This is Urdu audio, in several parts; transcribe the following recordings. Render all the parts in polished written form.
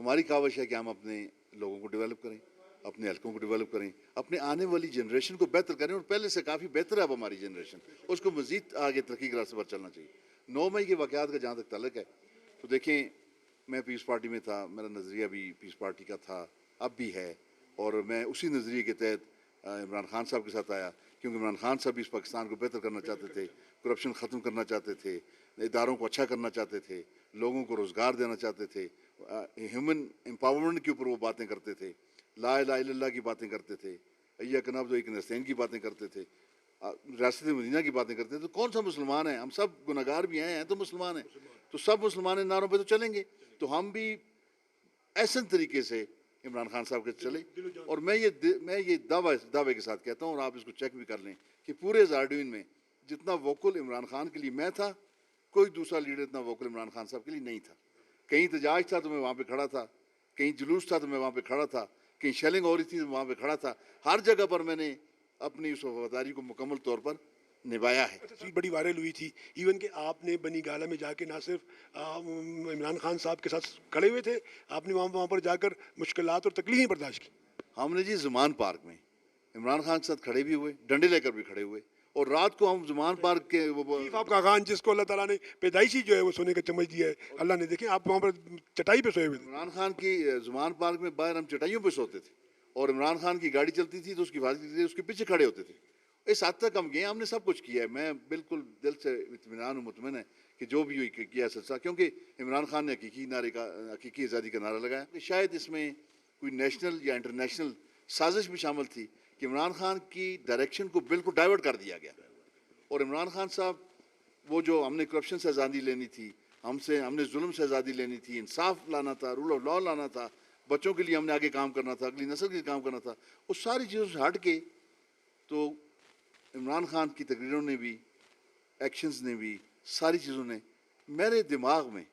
ہماری کاوش ہے کہ ہم اپنے لوگوں کو ڈیولپ کریں، اپنے حلقوں کو ڈیولپ کریں، اپنے آنے والی جنریشن کو بہتر کریں، اور پہلے سے کافی بہتر ہے اب ہماری جنریشن، اس کو مزید آگے ترقی کے راستے پر چلنا چاہیے۔ 9 مئی کے واقعات کا جہاں تک تعلق ہے تو دیکھیں، میں پیس پارٹی میں تھا، میرا نظریہ بھی پیس پارٹی کا تھا، اب بھی ہے، اور میں اسی نظریے کے تحت عمران خان صاحب کے ساتھ آیا، کیونکہ عمران خان صاحب بھی اس پاکستان کو بہتر کرنا چاہتے تھے، کرپشن ختم کرنا چاہتے تھے، اداروں کو اچھا کرنا چاہتے تھے، لوگوں کو روزگار دینا چاہتے تھے، ہیومن امپاورمنٹ کے اوپر وہ باتیں کرتے تھے، لا الہ الا اللہ کی باتیں کرتے تھے، ایاک نعبد و ایاک نستعین کی باتیں کرتے تھے، ریاست مدینہ کی باتیں کرتے تھے۔ تو کون سا مسلمان ہے؟ ہم سب گناہگار بھی ہیں تو مسلمان ہیں، تو سب مسلمان ان نعروں پہ تو چلیں گے، تو ہم بھی ایسن طریقے سے عمران خان صاحب کے چلے۔ اور میں یہ دعوے کے ساتھ کہتا ہوں، اور آپ اس کو چیک بھی کر لیں، کہ پورے زارڈوین میں جتنا ووکل عمران خان کے لیے میں تھا، کوئی دوسرا لیڈر اتنا ووکل عمران خان صاحب کے لیے نہیں تھا۔ کہیں احتجاج تھا تو میں وہاں پہ کھڑا تھا، کہیں جلوس تھا تو میں وہاں پہ کھڑا تھا، کہیں شیلنگ ہو رہی تھی تو وہاں پہ کھڑا تھا، ہر جگہ پر میں نے اپنی اس وفاداری کو مکمل طور پر نبھایا ہے۔ تصویر بڑی وائرل ہوئی تھی، ایون کہ آپ نے بنی گالہ میں جا کے نہ صرف عمران خان صاحب کے ساتھ کھڑے ہوئے تھے، آپ نے وہاں پر جا کر مشکلات اور تکلیفیں برداشت کی۔ ہم نے جی زمان پارک میں عمران خان کے ساتھ کھڑے بھی ہوئے، ڈنڈے لے کر بھی کھڑے ہوئے، اور رات کو ہم زمان پارک کے چیف آپ کا خان، جس کو اللہ تعالیٰ نے پیدائشی جو ہے وہ سونے کا چمچ دیا ہے، اللہ نے، دیکھیں آپ وہاں پر چٹائی پہ سوئے ہوئے تھے۔ عمران خان کی زمان پارک میں باہر ہم چٹائیوں پہ سوتے تھے، اور عمران خان کی گاڑی چلتی تھی تو اس کی حفاظت کے لیے اس کے پیچھے کھڑے ہوتے تھے۔ اس حد تک ہم گئے، ہم نے سب کچھ کیا ہے۔ میں بالکل دل سے اطمینان و مطمئن ہے کہ جو بھی کیا سلسلہ، کیونکہ عمران خان نے حقیقی آزادی کا نعرہ لگایا۔ کہ شاید اس میں کوئی نیشنل یا انٹرنیشنل سازش بھی شامل تھی کہ عمران خان کی ڈائریکشن کو بالکل ڈائیورٹ کر دیا گیا، اور عمران خان صاحب وہ جو ہم نے کرپشن سے آزادی لینی تھی، ہم نے ظلم سے آزادی لینی تھی، انصاف لانا تھا، رول آف لا لانا تھا، بچوں کے لیے ہم نے آگے کام کرنا تھا، اگلی نسل کے لیے کام کرنا تھا، اس ساری چیزوں سے ہٹ کے تو عمران خان کی تقریروں نے بھی، ایکشنز نے بھی، ساری چیزوں نے میرے دماغ میں،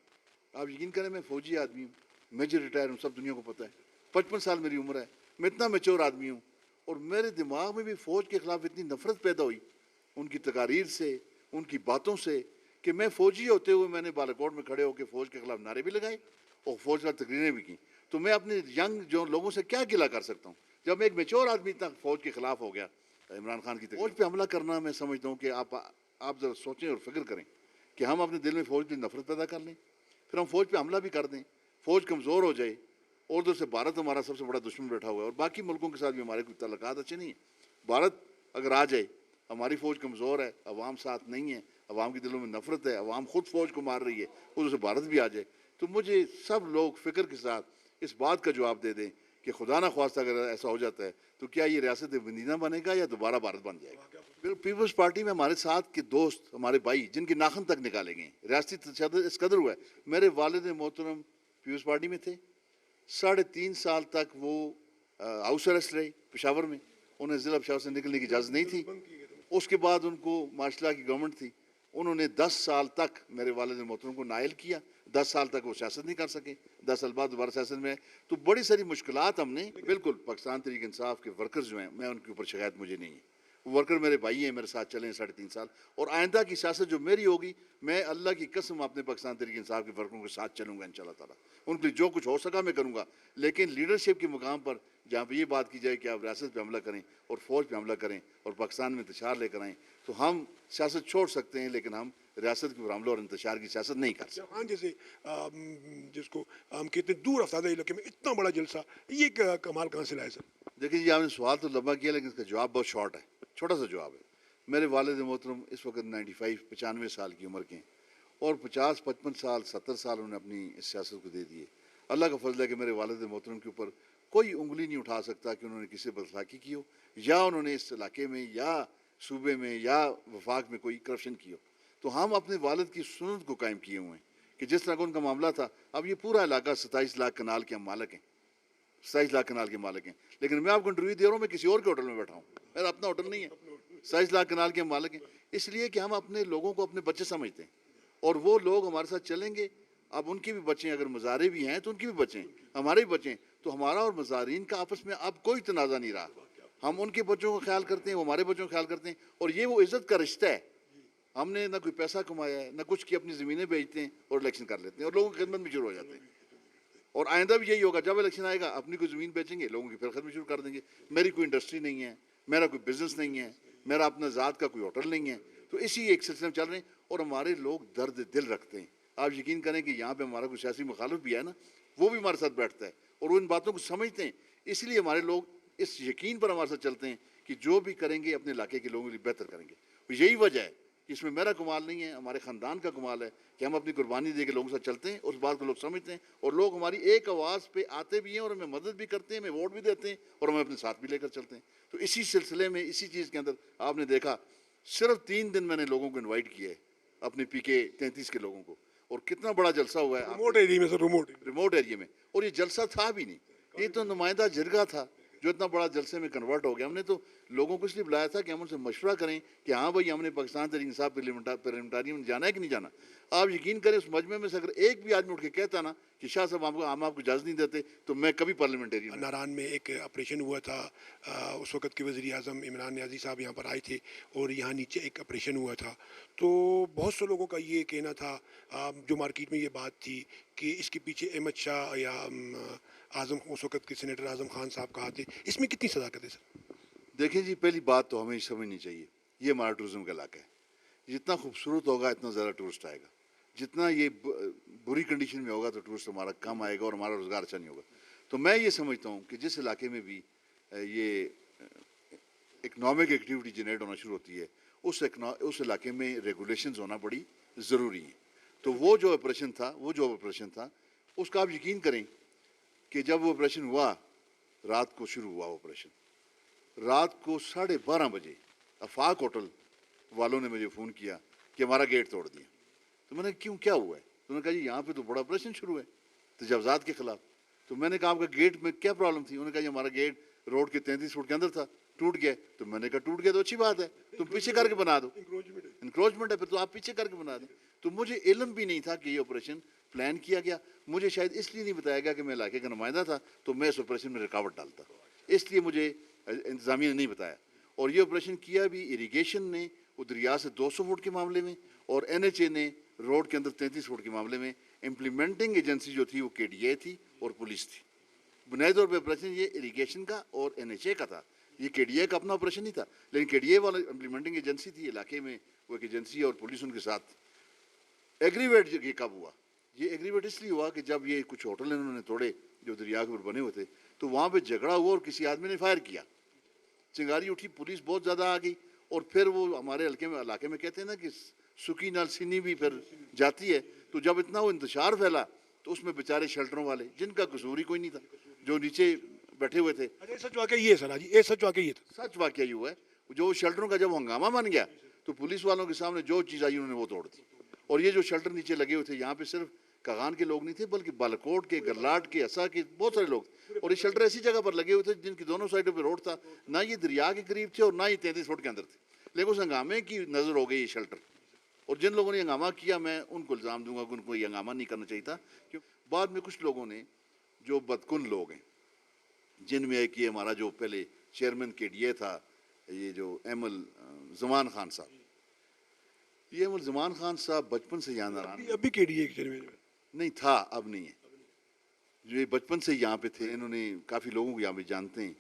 آپ یقین کریں میں فوجی آدمی ہوں، میجر ریٹائر ہوں، سب دنیا کو پتہ ہے، 55 سال میری عمر ہے، میں اتنا میچور آدمی ہوں، اور میرے دماغ میں بھی فوج کے خلاف اتنی نفرت پیدا ہوئی ان کی تقاریر سے، ان کی باتوں سے، کہ میں فوجی ہوتے ہوئے میں نے بالاکوٹ میں کھڑے ہو کے فوج کے خلاف نعرے بھی لگائے اور فوج کا تقریریں بھی کی۔ تو میں اپنے ینگ جو لوگوں سے کیا گلہ کر سکتا ہوں جب میں ایک میچور آدمی تک فوج کے خلاف ہو گیا؟ عمران خان کی فوج پہ حملہ کرنا، میں سمجھتا ہوں کہ آپ ذرا سوچیں اور فکر کریں کہ ہم اپنے دل میں فوج کی نفرت پیدا کر لیں، پھر ہم فوج پہ حملہ بھی کر دیں، فوج کمزور ہو جائے، اور ادھر سے بھارت ہمارا سب سے بڑا دشمن بیٹھا ہوا ہے، اور باقی ملکوں کے ساتھ بھی ہمارے کوئی تعلقات اچھے نہیں ہیں۔ بھارت اگر آ جائے، ہماری فوج کمزور ہے، عوام ساتھ نہیں ہے، عوام کے دلوں میں نفرت ہے، عوام خود فوج کو مار رہی ہے، ادھر سے بھارت بھی آ جائے، تو مجھے سب لوگ فکر کے ساتھ اس بات کا جواب دے دیں کہ خدا نہ خواستہ اگر ایسا ہو جاتا ہے تو کیا یہ ریاست مدینہ بنے گا یا دوبارہ بھارت بن جائے گا؟ پھر پیپلز پارٹی میں ہمارے ساتھ کے دوست، ہمارے بھائی جن کے ناخن تک نکالے گئے، ریاستی تشدد اس قدر ہوا ہے۔ میرے والد محترم پیپلز پارٹی میں تھے، 3.5 سال تک وہ ہاؤس اریسٹ رہے پشاور میں، انہیں ضلع پشاور سے نکلنے کی اجازت نہیں تھی۔ اس کے بعد ان کو ماشاء اللہ کی گورنمنٹ تھی، انہوں نے 10 سال تک میرے والد محترم کو نائل کیا، 10 سال تک وہ سیاست نہیں کر سکے، 10 سال بعد دوبارہ سیاست میں آئے۔ تو بڑی ساری مشکلات ہم نے، بالکل پاکستان تحریک انصاف کے ورکرز جو ہیں، میں ان کے اوپر شکایت مجھے نہیں ہے، وہ ورکر میرے بھائی ہیں، میرے ساتھ چلے ہیں 3.5 سال، اور آئندہ کی سیاست جو میری ہوگی، میں اللہ کی قسم اپنے پاکستان تحریک انصاف کے ورکروں کے ساتھ چلوں گا انشاءاللہ تعالیٰ، ان کے لیے جو کچھ ہو سکا میں کروں گا، لیکن لیڈرشپ کے مقام پر جہاں پہ یہ بات کی جائے کہ آپ ریاست پہ حملہ کریں اور فوج پہ حملہ کریں اور پاکستان میں انتشار لے کر آئیں، تو ہم سیاست چھوڑ سکتے ہیں، لیکن ہم ریاست کے اوپر حملہ اور انتشار کی سیاست نہیں کر سکتے۔ ہاں، جیسے جس کو ہم کہتے ہیں دور افتادہ علاقے میں اتنا بڑا جلسہ، یہ کمال کہاں سے لائے سر؟ دیکھیں جی، آپ نے سوال تو لمبا کیا لیکن اس کا جواب بہت شارٹ ہے، چھوٹا سا جواب ہے۔ میرے والد محترم اس وقت 95 سال کی عمر کے ہیں، اور 50 55 سال 70 سال انہوں نے اپنی اس سیاست کو دے دیے۔ اللہ کا فضل ہے کہ میرے والد محترم کے اوپر کوئی انگلی نہیں اٹھا سکتا کہ انہوں نے کسی پر اخلاقی کی ہو، یا انہوں نے اس علاقے میں یا صوبے میں یا وفاق میں کوئی کرپشن کی ہو۔ تو ہم اپنے والد کی سنت کو قائم کیے ہوئے ہیں کہ جس طرح کا ان کا معاملہ تھا، اب یہ پورا علاقہ 27 لاکھ کنال کے ہم مالک ہیں، 27 لاکھ کنال کے مالک ہیں، لیکن میں آپ کو انٹرویو دے رہا ہوں، میں کسی اور کے ہوٹل میں بیٹھا ہوں، میرا اپنا ہوٹل نہیں ہے، 27 لاکھ کنال کے ہم مالک ہیں، اس لیے کہ ہم اپنے لوگوں کو اپنے بچے سمجھتے ہیں، اور وہ لوگ ہمارے ساتھ چلیں گے۔ اب ان کے بھی بچے، اگر مزارے بھی ہیں تو ان کے بھی بچے ہیں، ہمارے بھی بچے ہیں، تو ہمارا اور مزارین کا آپس میں اب کوئی تنازع نہیں رہا، ہم ان کے بچوں کو خیال کرتے ہیں، وہ ہمارے بچوں کو خیال کرتے ہیں، اور یہ وہ عزت کا رشتہ ہے۔ ہم نے نہ کوئی پیسہ کمایا ہے، نہ کچھ کی، اپنی زمینیں بیچتے ہیں اور الیکشن کر لیتے ہیں اور لوگوں کی خدمت میں شروع ہو جاتے ہیں۔ اور آئندہ بھی یہی ہوگا. جب الیکشن آئے گا اپنی کوئی زمین بیچیں گے, لوگوں کی پھر خدمت شروع کر دیں گے. میری کوئی انڈسٹری نہیں ہے, میرا کوئی بزنس نہیں ہے, میرا اپنا ذات کا کوئی ہوٹل نہیں ہے. تو اسی ایک سلسلے میں چل رہے ہیں. اور ہمارے لوگ درد دل رکھتے ہیں. آپ یقین کریں کہ یہاں پہ ہمارا کوئی سیاسی مخالف بھی ہے نا, وہ بھی ہمارے ساتھ بیٹھتا ہے اور وہ ان باتوں کو سمجھتے ہیں. اس لیے ہمارے لوگ اس یقین پر ہمارے ساتھ چلتے ہیں کہ جو بھی کریں گے اپنے علاقے کے لوگوں کے لیے بہتر کریں گے. یہی وجہ ہے کہ اس میں میرا کمال نہیں ہے, ہمارے خاندان کا کمال ہے کہ ہم اپنی قربانی دے کے لوگوں کے ساتھ چلتے ہیں. اس بات کو لوگ سمجھتے ہیں اور لوگ ہماری ایک آواز پہ آتے بھی ہیں اور ہمیں مدد بھی کرتے ہیں, ہمیں ووٹ بھی دیتے ہیں اور ہمیں اپنے ساتھ بھی لے کر چلتے ہیں. تو اسی سلسلے میں, اسی چیز کے اندر آپ نے دیکھا صرف 3 دن میں نے لوگوں کو انوائٹ کیا ہے, اپنے پی کے 33 کے لوگوں کو, اور کتنا بڑا جلسہ ہوا ہے ریموٹ ایریا میں سر, ریموٹ ایریا میں. اور یہ جلسہ تھا بھی نہیں, یہ تو نمائندہ جرگہ تھا جو اتنا بڑا جلسے میں کنورٹ ہو گیا. ہم نے تو لوگوں کو اس لیے بلایا تھا کہ ہم ان سے مشورہ کریں کہ ہاں بھائی ہم نے پاکستان تحریک انصاف پارلیمنٹریم میں جانا ہے کہ نہیں جانا. آپ یقین کریں اس مجمع میں سے اگر ایک بھی آدمی اٹھ کے کہتا نا کہ شاہ صاحب ہم آپ کو اجازت نہیں دیتے تو میں کبھی پارلیمنٹرین. ناران میں ایک آپریشن ہوا تھا, اس وقت کے وزیر اعظم عمران نیازی صاحب یہاں پر آئے تھے اور یہاں نیچے ایک آپریشن ہوا تھا. تو بہت سے لوگوں کا یہ کہنا تھا, جو مارکیٹ میں یہ بات تھی کہ اس کے پیچھے احمد شاہ یا اعظم, اس وقت کے سینیٹر اعظم خان صاحب کہا تھے. اس میں کتنی صداقت ہے سر؟ دیکھیں جی, پہلی بات تو ہمیں سمجھنی چاہیے یہ ہمارا ٹورزم کا علاقہ ہے. جتنا خوبصورت ہوگا اتنا زیادہ ٹورسٹ آئے گا. جتنا یہ بری کنڈیشن میں ہوگا تو ٹورسٹ ہمارا کم آئے گا اور ہمارا روزگار اچھا نہیں ہوگا. تو میں یہ سمجھتا ہوں کہ جس علاقے میں بھی یہ اکنامک ایکٹیویٹی جنریٹ ہونا شروع ہوتی ہے اس علاقے میں ریگولیشنز ہونا بڑی ضروری ہے. تو وہ جو آپریشن تھا اس کا آپ یقین کریں کہ جب وہ آپریشن ہوا, رات کو شروع ہوا آپریشن, رات کو 12:30 بجے آفاق ہوٹل والوں نے مجھے فون کیا کہ ہمارا گیٹ توڑ دیا. تو میں نے کیوں, کیا ہوا ہے؟ تو انہوں نے کہا جی یہاں پہ تو بڑا آپریشن شروع ہے تجاوزات کے خلاف. تو میں نے کہا آپ کا گیٹ میں کیا پرابلم تھی؟ انہوں نے کہا جی ہمارا گیٹ روڈ کے 33 فٹ کے اندر تھا, ٹوٹ گیا. تو میں نے کہا ٹوٹ گیا تو اچھی بات ہے, تم پیچھے کر کے بنا دو, انکروچمنٹ ہے پھر تو آپ پیچھے کر کے بنا دیں. تو مجھے علم بھی نہیں تھا کہ یہ آپریشن پلان کیا گیا. مجھے شاید اس لیے نہیں بتایا گیا کہ میں علاقے کا نمائندہ تھا تو میں اس آپریشن میں رکاوٹ ڈالتا, اس لیے مجھے انتظامیہ نے نہیں بتایا. اور یہ آپریشن کیا بھی اریگیشن نے وہ دریا سے 200 فٹ کے معاملے میں, اور NHA نے روڈ کے اندر 33 فٹ کے معاملے میں. امپلیمنٹنگ ایجنسی جو تھی وہ KDA تھی اور پولیس تھی. بنیادی طور پہ آپریشن یہ اریگیشن کا اور NHA کا تھا, یہ KDA کا اپنا آپریشن نہیں تھا. لیکن KDA والا امپلیمنٹنگ ایجنسی تھی علاقے میں, وہ ایک ایجنسی اور پولیس ان کے ساتھ. ایگریویٹ یہ کب ہوا؟ یہ ایگریویٹ اس لیے ہوا کہ جب یہ کچھ ہوٹل انہوں نے توڑے جو دریا کے اوپر بنے ہوئے تھے, تو وہاں پہ جھگڑا ہوا اور کسی آدمی نے فائر کیا, چنگاری اٹھی, پولیس بہت زیادہ آ گئی. اور پھر وہ ہمارے علاقے میں کہتے ہیں نا کہ سکی نال سینی بھی پھر جاتی ہے. تو جب اتنا وہ انتشار پھیلا تو اس میں بیچارے شیلٹروں والے جن کا قصور ہی کوئی نہیں تھا, جو نیچے بیٹھے ہوئے تھے. سچ واقعہ یہ ہے سر, یہ سچ واقعہ یہ تھا, سچ واقعہ یہ ہوا ہے. جو شیلٹروں کا جب ہنگامہ بن گیا تو پولیس والوں کے سامنے جو چیز آئی انہوں نے وہ توڑ دی. اور یہ جو شیلٹر نیچے لگے ہوئے تھے, یہاں پہ صرف کاغان کے لوگ نہیں تھے بلکہ بالاکوٹ کے, گرلاٹ کے, اسا کے بہت سارے لوگ. اور یہ شیلٹر ایسی جگہ پر لگے ہوئے تھے جن کی دونوں سائڈوں پہ روڈ تھا, نہ یہ دریا کے قریب تھے اور نہ یہ 33 فٹ کے اندر تھے. لیکن اس ہنگامے کی نظر ہو گئی یہ شیلٹر, اور جن لوگوں نے ہنگامہ کیا میں ان کو الزام دوں گا کہ ان کو یہ ہنگامہ نہیں کرنا چاہیے تھا. بعد میں کچھ لوگوں نے جو بدکن لوگ ہیں, جن میں ایک یہ ہمارا جو پہلے چیئرمین KDA تھا, یہ جو احمد زمان خان صاحب, یہ احمد زمان خان صاحب بچپن سے یہاں ابھی KDA نہیں تھا, اب نہیں ہے. جو یہ بچپن سے یہاں پہ تھے, انہوں نے کافی لوگوں کو یہاں پہ جانتے ہیں.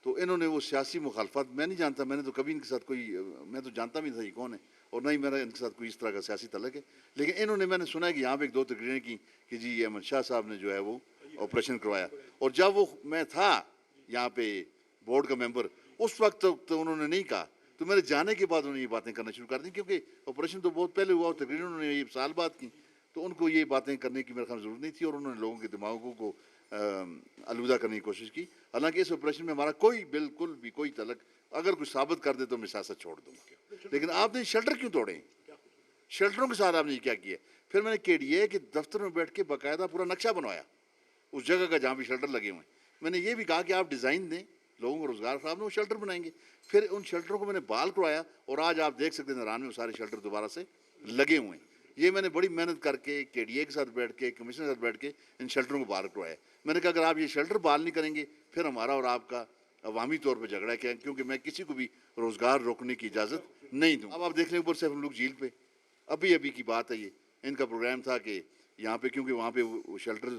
تو انہوں نے وہ سیاسی مخالفت, میں نہیں جانتا, میں نے تو کبھی ان کے ساتھ کوئی, میں تو جانتا بھی نہیں تھا یہ کون ہے, اور نہ ہی میرا ان کے ساتھ کوئی اس طرح کا سیاسی تعلق ہے. لیکن انہوں نے, میں نے سنا ہے کہ یہاں پہ 1-2 تقریریں کی کہ جی یہ احمد شاہ صاحب نے جو ہے وہ آپریشن کروایا. اور جب وہ میں تھا یہاں پہ بورڈ کا ممبر, اس وقت تو انہوں نے نہیں کہا. تو میرے جانے کے بعد انہوں نے یہ باتیں کرنا شروع کر دیں, کیونکہ آپریشن تو بہت پہلے ہوا اور تقریریں انہوں نے یہ سال بعد کی, تو ان کو یہ باتیں کرنے کی میرے خیال ضرورت نہیں تھی, اور انہوں نے لوگوں کے دماغوں کو آلودہ کرنے کی کوشش کی. حالانکہ اس آپریشن میں ہمارا کوئی بالکل بھی کوئی تعلق, اگر کوئی ثابت کر دے تو میں سیاست چھوڑ دوں گا. لیکن آپ نے شیلٹر کیوں توڑے؟ شیلٹروں کے ساتھ آپ نے یہ کیا کیا؟ پھر میں نے KDA کے دفتر میں بیٹھ کے باقاعدہ پورا نقشہ بنوایا اس جگہ کا جہاں بھی شیلٹر لگے ہوئے ہیں. میں نے یہ بھی کہا کہ آپ ڈیزائن دیں, لوگوں کو روزگار خراب نہ, وہ شیلٹر بنائیں گے. پھر ان شیلٹروں کو میں نے بحال کروایا, اور آج آپ دیکھ سکتے ہیں ناران میں وہ سارے شیلٹر دوبارہ سے لگے ہوئے ہیں. یہ میں نے بڑی محنت کر کے KDA کے ساتھ بیٹھ کے, کمشنر کے ساتھ بیٹھ کے ان شیلٹروں کو بحال کروایا. میں نے کہا اگر آپ یہ شیلٹر بحال نہیں کریں گے پھر ہمارا اور آپ کا عوامی طور پہ جھگڑا ہے, کیونکہ میں کسی کو بھی روزگار روکنے کی اجازت نہیں دوں. اب آپ دیکھ لیں اوپر سے ہم لوگ جھیل پہ, ابھی کی بات ہے, یہ ان کا پروگرام تھا کہ یہاں پہ, کیونکہ وہاں پہ وہ شیلٹر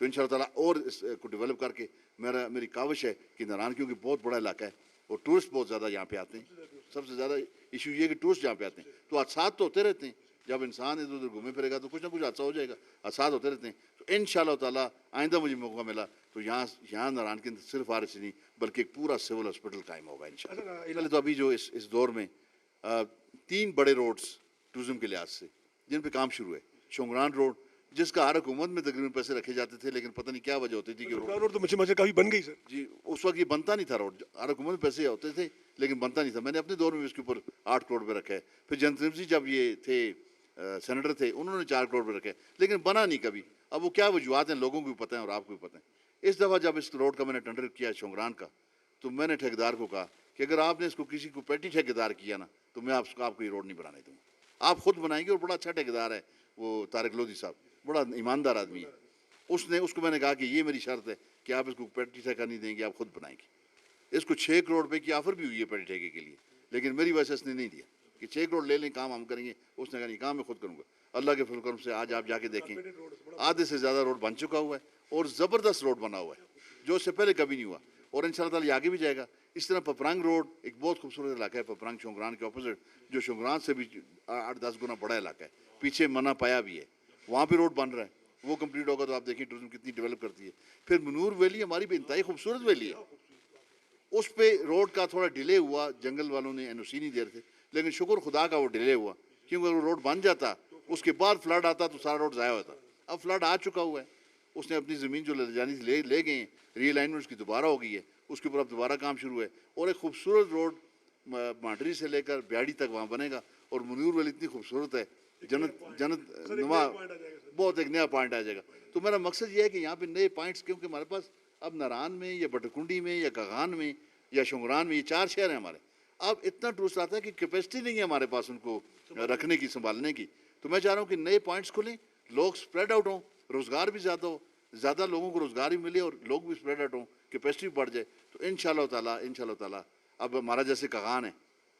تو انشاءاللہ تعالیٰ اور اس کو ڈیولپ کر کے میری کاوش ہے کہ ناران کیونکہ بہت بڑا علاقہ ہے اور ٹورسٹ بہت زیادہ یہاں پہ آتے ہیں. سب سے زیادہ ایشو یہ ہے کہ ٹورسٹ یہاں پہ آتے ہیں تو حادثات تو ہوتے رہتے ہیں. جب انسان ادھر ادھر گھومے پھرے گا تو کچھ نہ کچھ حادثہ ہو جائے گا. حادثات ہوتے رہتے ہیں. تو انشاءاللہ تعالیٰ آئندہ مجھے موقع ملا تو یہاں ناران کے اندر صرف RC نہیں بلکہ ایک پورا سول ہاسپٹل قائم ہوگا انشاءاللہ. پہلے تو ابھی جو اس دور میں 3 بڑے روڈز ٹورزم کے لحاظ سے جن پہ کام شروع ہے. شونگران روڈ جس کا ہر حکومت میں تقریباً پیسے رکھے جاتے تھے لیکن پتہ نہیں کیا وجہ ہوتی تھی کہ روڈ تو مجھے کافی بن گئی سر. جی اس وقت یہ بنتا نہیں تھا روڈ. ہر حکومت میں پیسے ہوتے تھے لیکن بنتا نہیں تھا. میں نے اپنے دور میں اس کے اوپر 8 کروڑ پہ رکھا ہے. پھر جنترمسی جب یہ تھے سینیٹر تھے انہوں نے 4 کروڑ پہ رکھا ہے لیکن بنا نہیں کبھی. اب وہ کیا وجوہات ہیں لوگوں کو بھی پتہ ہیں اور آپ کو بھی پتہ ہے. اس دفعہ جب اس روڈ کا میں نے ٹینڈر کیا شونگران کا تو میں نے ٹھیکیدار کو کہا کہ اگر آپ نے اس کو کسی کو پیٹی ٹھیکیدار کیا نا تو میں آپ کو یہ روڈ نہیں بنانے دوں گا. آپ خود بنائیں گے. اور بڑا اچھا ٹھیکیدار ہے وہ طارق لودھی صاحب, بڑا ایماندار آدمی ہے. اس کو میں نے کہا کہ یہ میری شرط ہے کہ آپ اس کو پیٹی ٹھیکہ نہیں دیں گے, آپ خود بنائیں گے. اس کو 6 کروڑ روپے کی آفر بھی ہوئی ہے پیٹی ٹھیکے کے لیے لیکن میری وجہ سے اس نے نہیں دیا کہ 6 کروڑ لے لیں کام ہم کریں گے. اس نے کہا نہیں کام میں خود کروں گا. اللہ کے فضل و کرم سے آج آپ جا کے دیکھیں آدھے سے زیادہ روڈ بن چکا ہوا ہے اور زبردست روڈ بنا ہوا ہے جو اس سے پہلے کبھی نہیں ہوا اور انشاءاللہ تعالیٰ یہ آگے بھی جائے گا. اس طرح پپرانگ روڈ ایک بہت خوبصورت علاقہ ہے. پپرانگ شونگران کے اپوزٹ جو شونگران سے بھی 8-10 گنا بڑا علاقہ ہے. پیچھے منا پایا بھی ہے وہاں پہ روڈ بن رہا ہے. وہ کمپلیٹ ہوگا تو آپ دیکھیں ٹورزم کتنی ڈیولپ کرتی ہے. پھر منور ویلی ہماری بھی انتہائی خوبصورت ویلی ہے. اس پہ روڈ کا تھوڑا ڈیلے ہوا. جنگل والوں نے NOC نہیں دے رہے تھے لیکن شکر خدا کا وہ ڈیلے ہوا کیونکہ اگر وہ روڈ بن جاتا اس کے بعد فلڈ آتا تو سارا روڈ ضائع ہوتا. اب فلڈ آ چکا ہوا ہے. اس نے اپنی زمین جو لے جانی تھی لے گئے ہیں. ری الائنمنٹ اس کی دوبارہ ہو گئی ہے. اس کے اوپر اب دوبارہ کام شروع ہے اور ایک خوبصورت روڈ مانڈری سے لے کر بیاڑی تک وہاں بنے گا. اور منور ویلی اتنی خوبصورت ہے جنت نما بہت ایک نیا پوائنٹ آ جائے گا. تو میرا مقصد یہ ہے کہ یہاں پہ نئے پوائنٹس کیونکہ ہمارے پاس اب ناران میں یا بٹکنڈی میں یا کاغان میں یا شونگران میں یہ 4 شہر ہیں ہمارے. اب اتنا ٹورسٹ آتا ہے کہ کیپیسٹی نہیں ہے ہمارے پاس ان کو رکھنے کی سنبھالنے کی. تو میں چاہ رہا ہوں کہ نئے پوائنٹس کھلیں, لوگ اسپریڈ آؤٹ ہوں, روزگار بھی زیادہ ہو, زیادہ لوگوں کو روزگار بھی ملے اور لوگ بھی اسپریڈ آؤٹ ہوں, کیپیسٹی بھی بڑھ جائے. تو انشاءاللہ تعالیٰ اب ہمارا جیسے کاغان ہے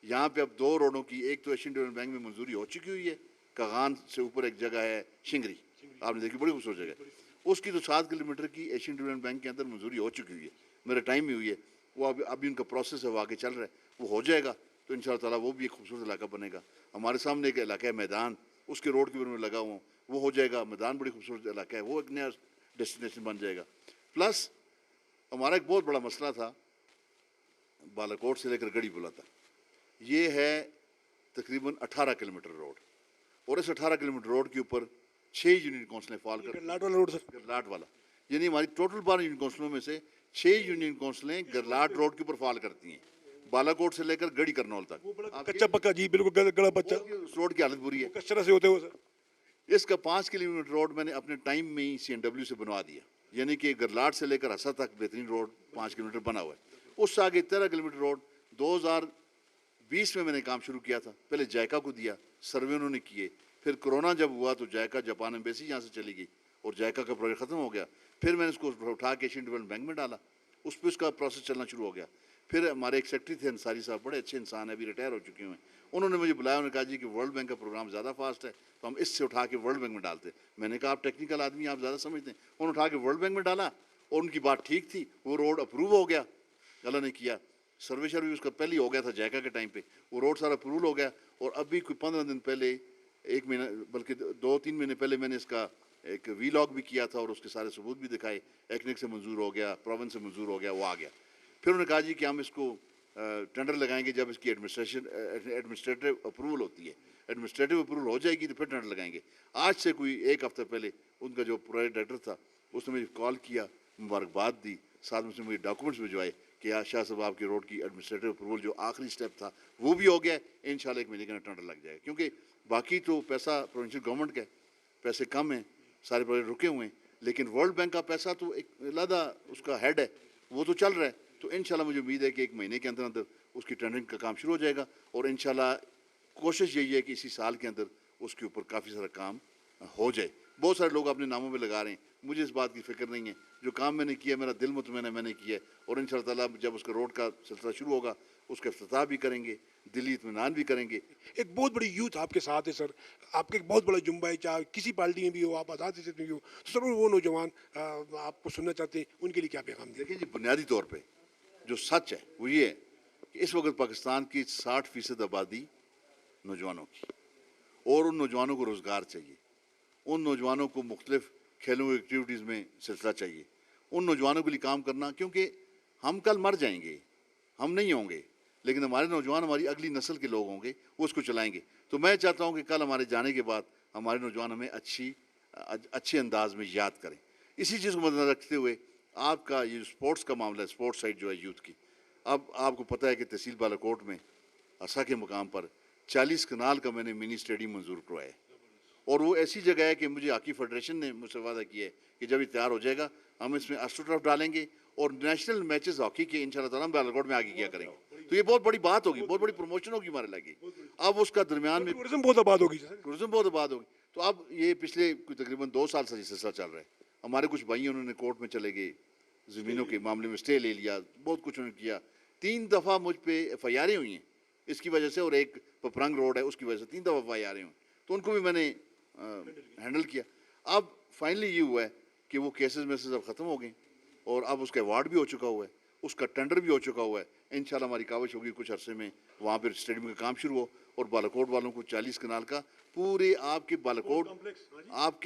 یہاں پہ اب 2 روڈوں کی ایک تو ایشین ڈیولپمنٹ بینک میں منظوری ہو چکی ہوئی ہے. کاغان سے اوپر ایک جگہ ہے شنگری, آپ نے دیکھی بڑی خوبصورت جگہ ہے. اس کی تو 7 کلومیٹر کی ایشین ڈیولپمنٹ بینک کے اندر منظوری ہو چکی ہوئی ہے. میرے ٹائم میں ہوئی ہے. وہ ابھی ان کا پروسیس ہے وہ آگے چل رہا ہے. وہ ہو جائے گا تو انشاءاللہ تعالیٰ وہ بھی ایک خوبصورت علاقہ بنے گا. ہمارے سامنے ایک علاقہ ہے میدان, اس کے روڈ کے اوپر میں لگا ہوں وہ ہو جائے گا. میدان بڑی خوبصورت علاقہ ہے, وہ ایک نیا ڈیسٹینیشن بن جائے گا. پلس ہمارا ایک بہت بڑا مسئلہ تھا بالاکوٹ سے لے کر گڑھی بولا تک. یہ ہے تقریباً 18 کلومیٹر روڈ اور اس 18 کلومیٹر روڈ کے اوپر 6 یونین کونسلیں فال کر لاٹ والا روڈ سر. گرلاٹ والا یعنی ہماری ٹوٹل 12 یونین کونسلوں میں سے 6 یونین کونسلیں گرلاٹ روڈ کے اوپر فال کرتی ہیں بالاکوٹ سے لے کر گڑھی کرنول تک. کچا پکا جی بالکل گڑا بچہ اس روڈ کی حالت بری ہے. کچرا سے ہوتے ہوئے سر. اس کا 5 کلومیٹر روڈ میں نے اپنے ٹائم میں ہی CNW سے بنوا دیا. یعنی کہ گرلاٹ سے لے کر ہسا تک بہترین روڈ 5 کلومیٹر بنا ہوا ہے. اس سے آگے 13 کلومیٹر روڈ 2020 میں نے کام شروع کیا تھا. پہلے جائکا کو دیا, سروے انہوں نے کیے. پھر کورونا جب ہوا تو جائکا جاپان ایمبیسی یہاں سے چلی گئی اور جائکا کا پروجیکٹ ختم ہو گیا. پھر میں نے اس کو اٹھا کے ایشین ڈیولپمنٹ بینک میں ڈالا. اس پہ اس کا پروسیس چلنا شروع ہو گیا. پھر ہمارے ایک سیکٹری تھے انصاری صاحب, بڑے اچھے انسان ہیں, ابھی ریٹائر ہو چکے ہیں. انہوں نے مجھے بلایا, انہوں نے کہا جی کہ ورلڈ بینک کا پروگرام زیادہ فاسٹ ہے تو ہم اس سے اٹھا کے ورلڈ بینک میں ڈالتے. میں نے کہا آپ ٹیکنیکل آدمی آپ زیادہ سمجھتے ہیں. انہوں نے اٹھا کے ورلڈ بینک میں ڈالا اور ان کی بات ٹھیک تھی. وہ روڈ اپروو ہو گیا, اللہ نے کیا. سروے شروع اس کا پہلے ہی ہو گیا تھا جائکا کے ٹائم پہ. وہ روڈ سارا اپروول ہو گیا اور ابھی کوئی 15 دن پہلے, 1 مہینہ بلکہ 2-3 مہینے پہلے میں نے اس کا ایک ویلاگ بھی کیا تھا اور اس کے سارے ثبوت بھی دکھائے. ایکنک سے منظور ہو گیا, پروونس سے منظور ہو گیا, وہ آ گیا. پھر انہوں نے کہا جی کہ ہم اس کو ٹینڈر لگائیں گے جب اس کی ایڈمنسٹریٹو اپروول ہوتی ہے. ایڈمنسٹریٹو اپروول ہو جائے گی تو پھر ٹینڈر لگائیں گے. آج سے کوئی 1 ہفتہ پہلے ان کا جو پروجیکٹ ڈائریکٹر تھا اس نے مجھے کال کیا, مبارکباد دی, ساتھ میں سے مجھے ڈاکومنٹس بھجوائے کہ شاہ صاحب آپ کے روڈ کی ایڈمنسٹریٹو اپروول جو آخری اسٹیپ تھا وہ بھی ہو گیا ہے. انشاءاللہ 1 مہینے کا ٹینڈر لگ جائے گا کیونکہ باقی تو پیسہ پروونشل گورنمنٹ کا ہے, پیسے کم ہیں, سارے پروجیکٹ رکے ہوئے ہیں. لیکن ورلڈ بینک کا پیسہ تو ایک علیحدہ اس کا ہیڈ ہے, وہ تو چل رہا ہے. تو انشاءاللہ مجھے امید ہے کہ 1 مہینے کے اندر اندر اس کی ٹینڈرنگ کا کام شروع ہو جائے گا اور انشاءاللہ کوشش یہی ہے کہ اسی سال کے اندر اس کے اوپر کافی سارا کام ہو جائے. بہت سارے لوگ اپنے ناموں پہ لگا رہے ہیں, مجھے اس بات کی فکر نہیں ہے. جو کام میں نے کیا میرا دل مطمئن ہے میں نے کیا ہے, اور انشاءاللہ تعالیٰ جب اس کا روڈ کا سلسلہ شروع ہوگا اس کا افتتاح بھی کریں گے, دلی اطمینان بھی کریں گے. ایک بہت بڑی یوتھ آپ کے ساتھ ہے سر, آپ کا ایک بہت بڑا جمبہ ہے, چاہے کسی پارٹی میں بھی ہو, آپ آزاد سے بھی ہو, تو سر وہ نوجوان آپ کو سننا چاہتے ہیں, ان کے لیے کیا پیغام دیں؟ دیکھیں جی, بنیادی طور پہ جو سچ ہے وہ یہ ہے کہ اس وقت پاکستان کی 60% آبادی نوجوانوں کی, اور ان نوجوانوں کو روزگار چاہیے, ان نوجوانوں کو مختلف کھیلوں ایکٹیویٹیز میں سلسلہ چاہیے, ان نوجوانوں کے لیے کام کرنا, کیونکہ ہم کل مر جائیں گے, ہم نہیں ہوں گے, لیکن ہمارے نوجوان ہماری اگلی نسل کے لوگ ہوں گے, وہ اس کو چلائیں گے. تو میں چاہتا ہوں کہ کل ہمارے جانے کے بعد ہمارے نوجوان ہمیں اچھے انداز میں یاد کریں. اسی چیز کو مدنظر رکھتے ہوئے آپ کا یہ سپورٹس کا معاملہ ہے, سپورٹس سائٹ جو ہے یوتھ کی, اب آپ کو پتہ ہے کہ تحصیل بالاکوٹ میں اسا کے مقام پر 40 کنال کا میں نے منی اسٹیڈیم منظور کروایا ہے, اور وہ ایسی جگہ ہے کہ مجھے ہاکی فیڈریشن نے مجھ سے وعدہ کیا ہے کہ جب یہ تیار ہو جائے گا ہم اس میں اسٹروٹرف ڈالیں گے, اور نیشنل میچز ہاکی کے انشاءاللہ تعالیٰ ہم بالاکوٹ میں آگے کیا کریں گے. تو یہ بہت بڑی بات ہوگی, بہت بڑی پروموشن ہوگی ہمارے لگے. اب اس کا درمیان میں ٹورزم بہت آباد ہوگی سر. ٹورزم بہت آباد ہوگی. تو اب یہ پچھلے تقریباً 2 سال سے یہ سلسلہ چل رہا ہے. ہمارے کچھ بھائی انہوں نے کورٹ میں چلے گئے, زمینوں کے معاملے میں اسٹے لے لیا, بہت کچھ انہوں نے کیا. 3 دفعہ مجھ پہ ایف آئی آریں ہوئی ہیں اس کی وجہ سے, اور ایک پپرنگ روڈ ہے اس کی وجہ سے 3 دفعہ ایف آئی آریں ہوئی, تو ان کو بھی میں نے ہینڈل کیا. اب فائنلی یہ ہوا ہے کہ وہ کیسز میں سے سب ختم ہو گئے, اور اب اس کا ایوارڈ بھی ہو چکا ہوا ہے, اس کا ٹینڈر بھی ہو چکا ہوا ہے. انشاءاللہ ہماری کاوش ہوگی کچھ عرصے میں وہاں پہ اسٹیڈیم کا کام شروع ہو, اور بالاکوٹ والوں کو 40 کنال کا پورے آپ کے بالاکوٹ آپ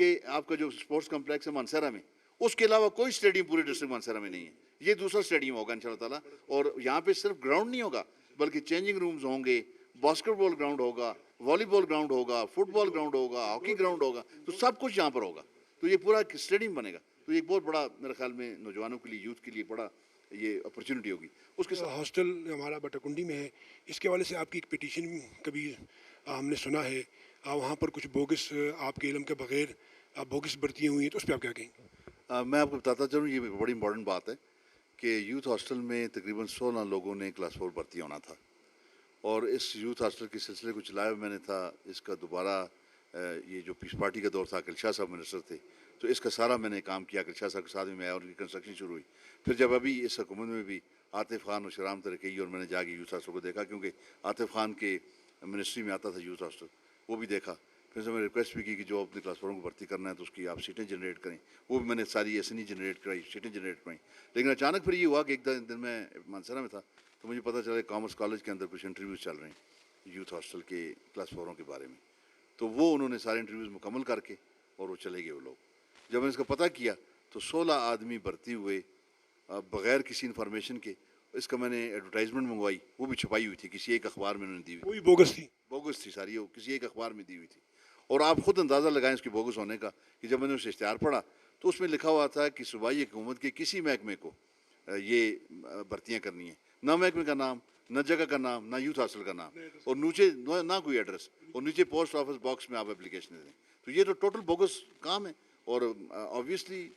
کا جو اسپورٹس کمپلیکس ہے مانسہرہ میں, اس کے علاوہ کوئی اسٹیڈیم پورے ڈسٹرکٹ مانسہرہ میں نہیں ہے. یہ دوسرا اسٹیڈیم ہوگا انشاءاللہ تعالیٰ, اور یہاں پہ صرف گراؤنڈ نہیں ہوگا بلکہ چینجنگ رومز ہوں گے, باسکٹ بال گراؤنڈ ہوگا, والی بال گراؤنڈ ہوگا, فٹ بال گراؤنڈ ہوگا, ہاکی گراؤنڈ ہوگا, تو سب کچھ یہاں پر ہوگا. تو یہ پورا اسٹیڈیم بنے گا. تو یہ ایک بہت بڑا میرے خیال میں نوجوانوں کے لیے, یوتھ کے لیے بڑا یہ اپرچونٹی ہوگی. اس کے ساتھ ہاسٹل ہمارا بٹاکنڈی میں ہے, اس کے حوالے سے آپ کی ایک پٹیشن کبھی ہم نے سنا ہے, وہاں پر کچھ بوگس آپ کے علم کے بغیر بوگس بھرتیاں ہوئی ہیں, تو اس پہ آپ کیا کہیں گے؟ میں آپ کو بتاتا چلوں, یہ بڑی امپورٹنٹ بات ہے کہ یوتھ ہاسٹل میں تقریباً 16 لوگوں نے کلاس 4 بھرتی ہونا تھا, اور اس یوتھ ہاسٹل کے سلسلے کو چلایا میں نے تھا. اس کا دوبارہ یہ جو پیس پارٹی کا دور تھا, عقیل شاہ صاحب منسٹر تھے, تو اس کا سارا میں نے کام کیا. عقیل شاہ صاحب کے ساتھ میں آیا, ان کی کنسٹرکشن شروع ہوئی. پھر جب ابھی اس حکومت میں بھی عاطف خان اور شرام ترکی, اور میں نے جا کے یوتھ ہاسٹل کو دیکھا, کیونکہ عاطف خان کے منسٹری میں آتا تھا یوتھ ہاسٹل, وہ بھی دیکھا. پھر سے میں نے ریکویسٹ بھی کی کہ جو اپنے کلاس 4 کو بھرتی کرنا ہے تو اس کی آپ سیٹیں جنریٹ کریں. وہ بھی میں نے ساری ایسے نہیں جنریٹ کرائی, سیٹیں جنریٹ کرائی. لیکن اچانک پھر یہ ہوا کہ ایک دن میں مانسہرہ میں تھا, تو مجھے پتہ چلا کامرس کالج کے اندر کچھ انٹرویوز چل رہے ہیں یوتھ ہاسٹل کے کلاس 4 کے بارے میں. تو وہ انہوں نے سارے انٹرویوز مکمل کر کے اور وہ چلے گئے وہ لوگ. جب میں نے اس کا پتہ کیا تو 16 آدمی بھرتی ہوئے بغیر کسی انفارمیشن کے. اس کا میں نے ایڈورٹائزمنٹ منگوائی, وہ بھی چھپائی ہوئی تھی, کسی ایک اخبار میں انہوں نے دی ہوئی, کوئی بوگس تھی؟ بوگس تھی ساری, وہ کسی ایک اخبار میں دی ہوئی تھی. اور آپ خود اندازہ لگائیں اس کی بوگس ہونے کا, کہ جب میں نے اسے اشتہار پڑھا تو اس میں لکھا ہوا تھا کہ صوبائی حکومت کے کسی محکمے کو یہ بھرتیاں کرنی ہیں, نہ محکمے کا نام, نہ جگہ کا نام, نہ یوتھ ہاسٹل کا نام, اور نیچے نہ کوئی ایڈریس, اور نیچے پوسٹ آفس باکس میں آپ اپلیکیشن دیں. تو یہ تو ٹوٹل بوگس کام ہے. اور آبویسلی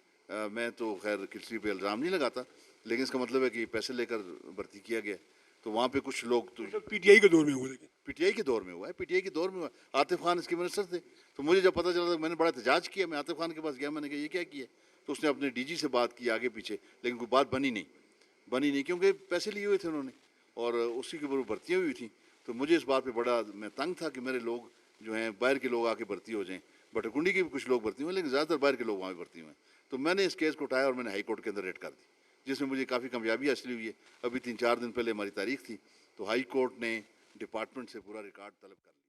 میں تو خیر کسی پہ الزام نہیں لگاتا, لیکن اس کا مطلب ہے کہ پیسے لے کر بھرتی کیا گیا. تو وہاں پہ کچھ لوگ تو پی ٹی آئی کے دور میں ہوئے, لیکن پی ٹی آئی کے دور میں ہوا ہے, پی ٹی آئی کے دور میں ہوا. عاطف خان اس کے منسٹر تھے, تو مجھے جب پتہ چلا, میں نے بڑا احتجاج کیا. میں عاطف خان کے پاس گیا, میں نے کہا یہ کیا کیا, تو اس نے اپنے ڈی جی سے بات کی آگے پیچھے, لیکن کوئی بات بنی نہیں, کیونکہ پیسے لیے ہوئے تھے انہوں نے, اور اسی کے اوپر بھرتیاں ہوئی تھیں. تو مجھے اس بات پہ بڑا میں تنگ تھا کہ میرے لوگ جو ہیں باہر کے لوگ آ کے بھرتی ہو جائیں. بٹاکنڈی کے بھی کچھ لوگ بھرتی ہوئے, لیکن زیادہ تر باہر کے لوگ وہاں پہ بھرتی ہوئے ہیں. تو میں نے اس کیس کو اٹھایا اور میں نے ہائی کورٹ کے اندر ریٹ کر دی, جس میں مجھے کافی کامیابی حاصل ہوئی ہے. ابھی 3-4 دن پہلے ہماری تاریخ تھی, تو ہائی کورٹ نے ڈپارٹمنٹ سے پورا ریکارڈ طلب کر لیا.